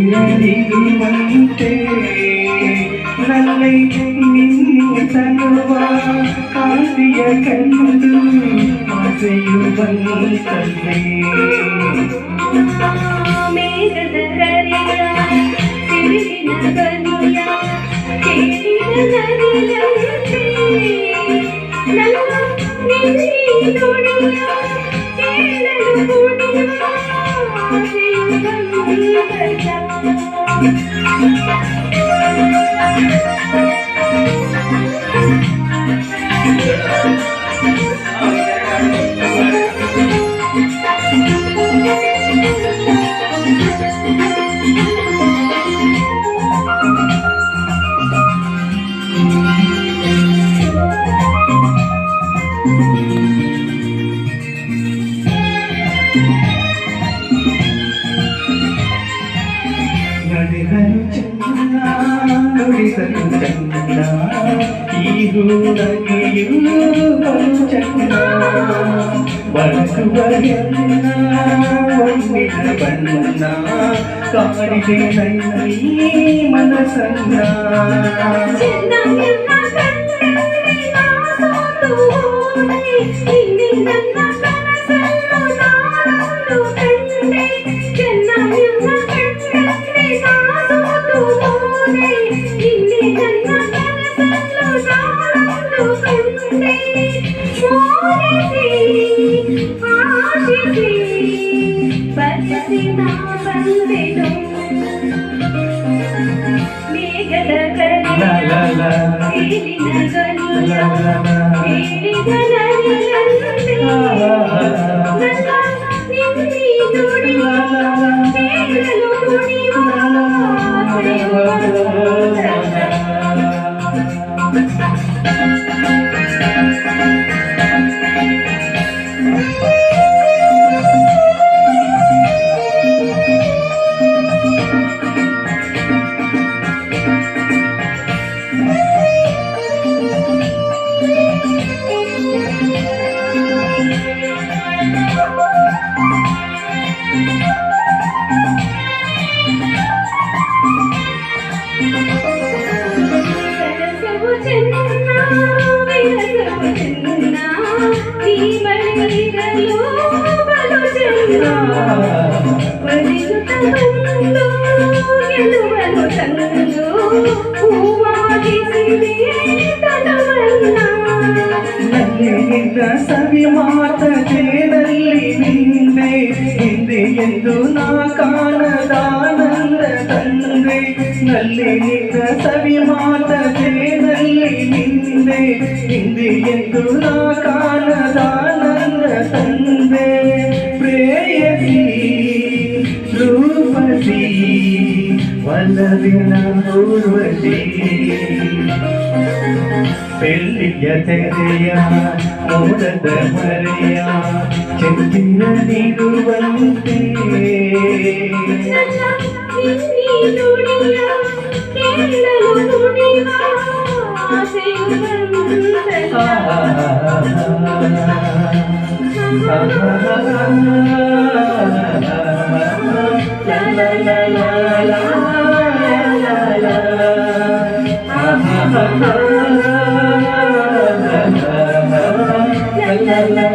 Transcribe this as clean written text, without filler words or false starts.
செந்திரனிருவந்தே நல்லை நின்னிய தனுவா காசிய கண்டு ஆசையுவன் தன்னை மேகத கரியா சிறுகின கனியா கேடின நரிலந்தே நல்ல நின்னி நொடியா கேளಲು ಕುಣಿವಾ ನಡೆದರು ಚಂದ ನುಡಿದರು ಚಂದ ಈ ಹೂಡಗೆಯೂ ಬಲು ಚಂದ ಬರುಸುವ ಎನ್ನ ಒಮ್ಮಿನ ಬಣ್ಣ ಕಾಡಿದೆ ನೈ ಮನಸನ್ನ ಸವಿ ಮಾತ ತೇರಲ್ಲಿ ನಿಂದೆ ಹಿಂದೆ ಎಂದು ನಾ ಕಾಣದಾನಂದ ತಂದೆ ನಲ್ಲಿ ನಿಂದ ಸವಿ ಮಾತ ತೇರಲ್ಲಿ ನಿಂದೆ ಹಿಂದೆ ಎಂದು ನಾ ಕಾಣದಾನಂದ ತಂದೆ ಪ್ರೇಯಸಿ ರೂಪಸಿ ವಲ್ಲವಿನ ಊರ್ವಶಿ ಬೆಳ್ಳಿಯ ತೆರೆಯ ಮೋಡದ ಮರೆಯ ಚಂದಿರನಿರುವಂತೆ la la